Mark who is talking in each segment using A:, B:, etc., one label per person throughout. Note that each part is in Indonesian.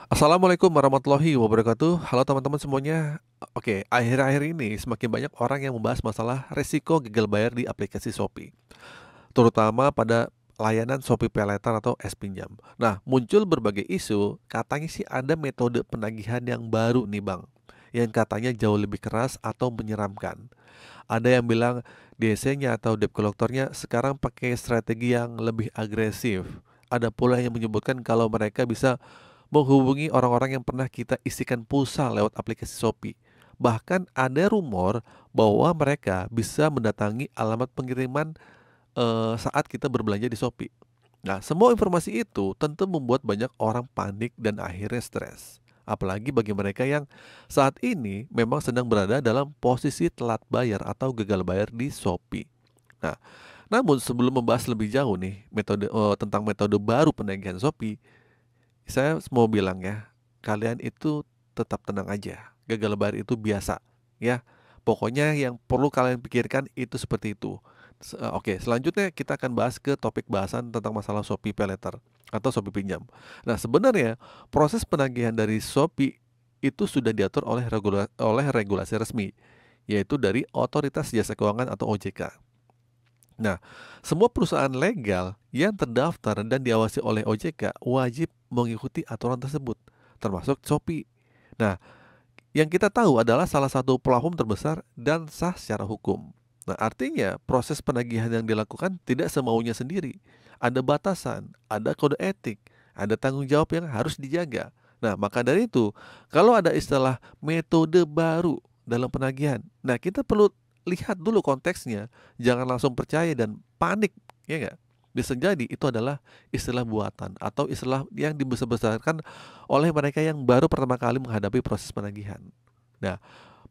A: Assalamualaikum warahmatullahi wabarakatuh. Halo teman-teman semuanya. Oke, akhir-akhir ini semakin banyak orang yang membahas masalah resiko gagal bayar di aplikasi Shopee, terutama pada layanan Shopee Paylater atau S-Pinjam. Nah, muncul berbagai isu, katanya sih ada metode penagihan yang baru nih Bang, yang katanya jauh lebih keras atau menyeramkan. Ada yang bilang DSC-nya atau debt collector-nya sekarang pakai strategi yang lebih agresif. Ada pula yang menyebutkan kalau mereka bisa menghubungi orang-orang yang pernah kita isikan pulsa lewat aplikasi Shopee. Bahkan ada rumor bahwa mereka bisa mendatangi alamat pengiriman saat kita berbelanja di Shopee. Nah, semua informasi itu tentu membuat banyak orang panik dan akhirnya stres. Apalagi bagi mereka yang saat ini memang sedang berada dalam posisi telat bayar atau gagal bayar di Shopee. Nah, namun sebelum membahas lebih jauh nih tentang metode baru penagihan Shopee, saya mau bilang ya, kalian itu tetap tenang aja. Gagal bayar itu biasa, ya. Pokoknya yang perlu kalian pikirkan itu seperti itu. Oke, selanjutnya kita akan bahas ke topik bahasan tentang masalah Shopee Paylater atau Shopee Pinjam. Nah, sebenarnya proses penagihan dari Shopee itu sudah diatur oleh regulasi resmi, yaitu dari Otoritas Jasa Keuangan atau OJK. Nah, semua perusahaan legal yang terdaftar dan diawasi oleh OJK wajib mengikuti aturan tersebut, termasuk Shopee. Nah, yang kita tahu adalah salah satu platform terbesar dan sah secara hukum. Nah, artinya proses penagihan yang dilakukan tidak semaunya sendiri. Ada batasan, ada kode etik, ada tanggung jawab yang harus dijaga. Nah, maka dari itu, kalau ada istilah metode baru dalam penagihan, nah kita perlu lihat dulu konteksnya, jangan langsung percaya dan panik, ya nggak? Bisa jadi itu adalah istilah buatan atau istilah yang dibesar-besarkan oleh mereka yang baru pertama kali menghadapi proses penagihan. Nah,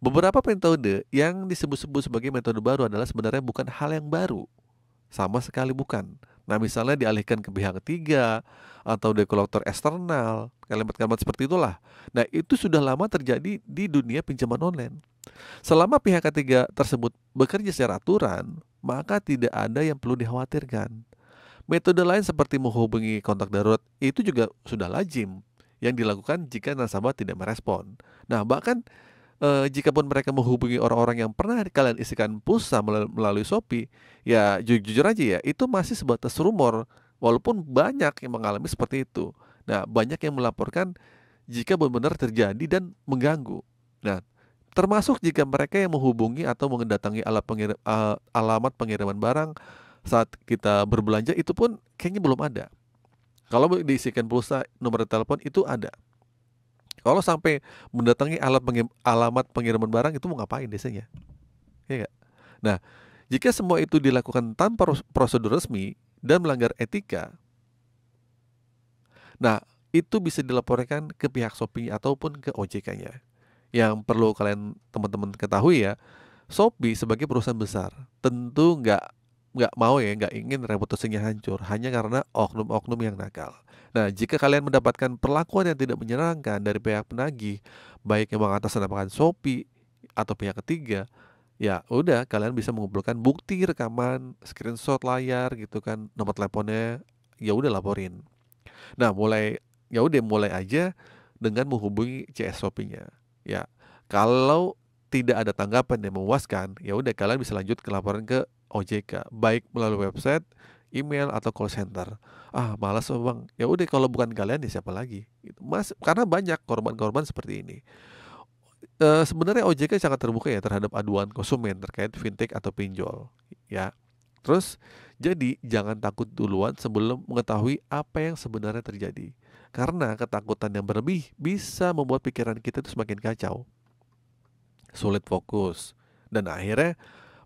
A: beberapa metode yang disebut-sebut sebagai metode baru adalah sebenarnya bukan hal yang baru, sama sekali bukan. Nah, misalnya dialihkan ke pihak ketiga atau dekolektor eksternal, kalimat-kalimat seperti itulah. Nah, itu sudah lama terjadi di dunia pinjaman online. Selama pihak ketiga tersebut bekerja secara aturan, maka tidak ada yang perlu dikhawatirkan. Metode lain seperti menghubungi kontak darurat itu juga sudah lazim yang dilakukan jika nasabah tidak merespon. Nah, bahkan jikapun mereka menghubungi orang-orang yang pernah kalian isikan pulsa melalui Shopee, ya jujur aja ya, itu masih sebatas rumor, walaupun banyak yang mengalami seperti itu. Nah, banyak yang melaporkan jika benar-benar terjadi dan mengganggu. Nah, termasuk jika mereka yang menghubungi atau mendatangi alamat pengiriman barang saat kita berbelanja itu pun kayaknya belum ada. Kalau diisikan pulsa, nomor telepon itu ada. Kalau sampai mendatangi alamat pengiriman barang itu mau ngapain biasanya? Ya nggak? Nah, jika semua itu dilakukan tanpa prosedur resmi dan melanggar etika, nah itu bisa dilaporkan ke pihak Shopee ataupun ke OJK-nya. Yang perlu kalian teman-teman ketahui ya, Shopee sebagai perusahaan besar tentu nggak mau ya, nggak ingin reputasinya hancur hanya karena oknum-oknum yang nakal. Nah, jika kalian mendapatkan perlakuan yang tidak menyenangkan dari pihak penagih, baik yang mengatasnamakan Shopee atau pihak ketiga, ya udah kalian bisa mengumpulkan bukti rekaman, screenshot layar gitu kan, nomor teleponnya, ya udah laporin. Nah, mulai aja dengan menghubungi CS Shopee-nya. Ya, kalau tidak ada tanggapan yang memuaskan, ya udah kalian bisa lanjut ke laporan ke OJK, baik melalui website, email atau call center. Ah, malas oh bang. Ya udah kalau bukan kalian ya siapa lagi? Gitu. Mas, karena banyak korban-korban seperti ini. Sebenarnya OJK sangat terbuka ya terhadap aduan konsumen terkait fintech atau pinjol. Ya, terus, jadi jangan takut duluan sebelum mengetahui apa yang sebenarnya terjadi. Karena ketakutan yang berlebih bisa membuat pikiran kita itu semakin kacau, sulit fokus, dan akhirnya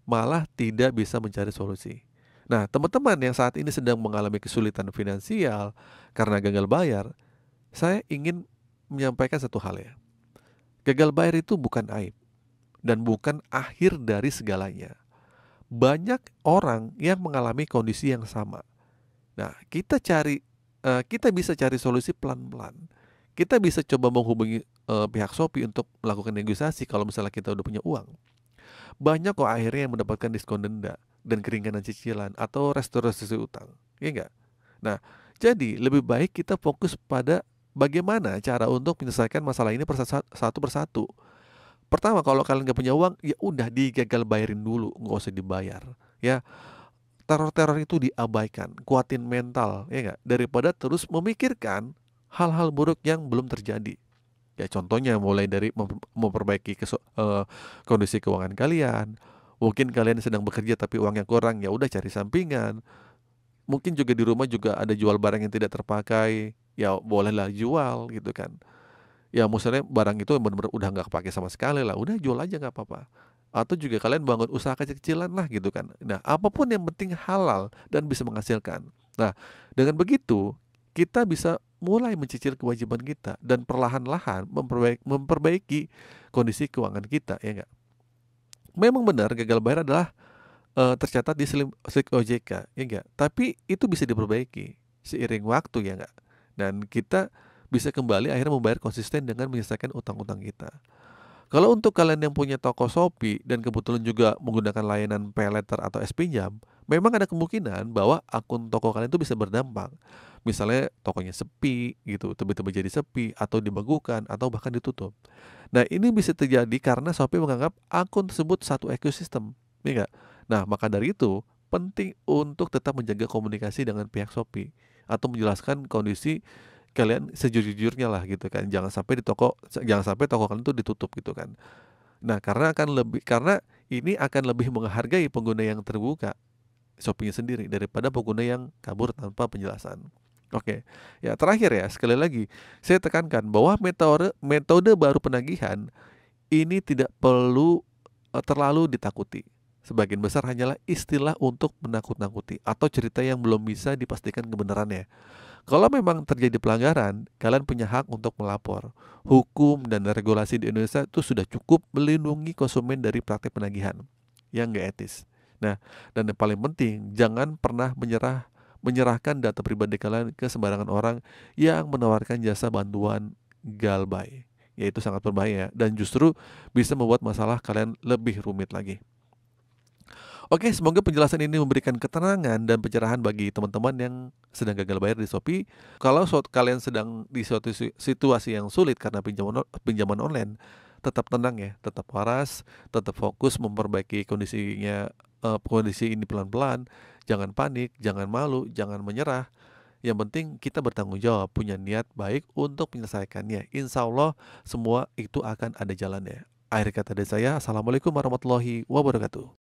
A: malah tidak bisa mencari solusi. Nah, teman-teman yang saat ini sedang mengalami kesulitan finansial karena gagal bayar, saya ingin menyampaikan satu hal ya. Gagal bayar itu bukan aib dan bukan akhir dari segalanya. Banyak orang yang mengalami kondisi yang sama. Nah, kita bisa cari solusi pelan-pelan. Kita bisa coba menghubungi pihak Shopee untuk melakukan negosiasi kalau misalnya kita udah punya uang. Banyak kok akhirnya yang mendapatkan diskon denda dan keringanan cicilan atau restorasi utang. Iya enggak? Nah, jadi lebih baik kita fokus pada bagaimana cara untuk menyelesaikan masalah ini satu persatu. Pertama, kalau kalian nggak punya uang, ya udah digagal bayarin dulu, nggak usah dibayar, ya. Teror-teror itu diabaikan, kuatin mental, ya nggak? Daripada terus memikirkan hal-hal buruk yang belum terjadi. Ya contohnya mulai dari memperbaiki kondisi keuangan kalian. Mungkin kalian sedang bekerja tapi uangnya kurang, ya udah cari sampingan. Mungkin juga di rumah juga ada jual barang yang tidak terpakai, ya bolehlah jual gitu kan. Ya misalnya barang itu bener-bener udah nggak kepake sama sekali lah, udah jual aja nggak apa-apa. Atau juga kalian bangun usaha kecil-kecilan lah gitu kan. Nah, apapun yang penting halal dan bisa menghasilkan. Nah, dengan begitu kita bisa mulai mencicil kewajiban kita dan perlahan-lahan memperbaiki kondisi keuangan kita, ya nggak? Memang benar gagal bayar adalah tercatat di slip OJK, ya nggak? Tapi itu bisa diperbaiki seiring waktu, ya nggak? Dan kita bisa kembali akhirnya membayar konsisten dengan menyelesaikan utang-utang kita. Kalau untuk kalian yang punya toko Shopee dan kebetulan juga menggunakan layanan paylater atau es pinjam, memang ada kemungkinan bahwa akun toko kalian itu bisa berdampak. Misalnya tokonya sepi gitu, tiba-tiba jadi sepi atau dibekukan atau bahkan ditutup. Nah, ini bisa terjadi karena Shopee menganggap akun tersebut satu ekosistem, ya nggak? Nah, maka dari itu penting untuk tetap menjaga komunikasi dengan pihak Shopee atau menjelaskan kondisi kalian sejujur-jujurnya lah gitu kan. Jangan sampai toko kalian tuh ditutup gitu kan. Nah, karena ini akan lebih menghargai pengguna yang terbuka, Shopee-nya sendiri daripada pengguna yang kabur tanpa penjelasan. Oke. Ya, terakhir ya, sekali lagi saya tekankan bahwa metode metode baru penagihan ini tidak perlu terlalu ditakuti. Sebagian besar hanyalah istilah untuk menakut-nakuti atau cerita yang belum bisa dipastikan kebenarannya. Kalau memang terjadi pelanggaran, kalian punya hak untuk melapor. Hukum dan regulasi di Indonesia itu sudah cukup melindungi konsumen dari praktik penagihan yang nggak etis. Nah, dan yang paling penting, jangan pernah menyerahkan data pribadi kalian ke sembarangan orang yang menawarkan jasa bantuan galbay. Yaitu sangat berbahaya dan justru bisa membuat masalah kalian lebih rumit lagi. Oke, semoga penjelasan ini memberikan ketenangan dan pencerahan bagi teman-teman yang sedang gagal bayar di Shopee. Kalau kalian sedang di suatu situasi yang sulit karena pinjaman online, tetap tenang ya, tetap waras, tetap fokus memperbaiki kondisi ini pelan-pelan. Jangan panik, jangan malu, jangan menyerah. Yang penting kita bertanggung jawab, punya niat baik untuk menyelesaikannya. Insya Allah semua itu akan ada jalannya. Akhir kata dari saya, Assalamualaikum warahmatullahi wabarakatuh.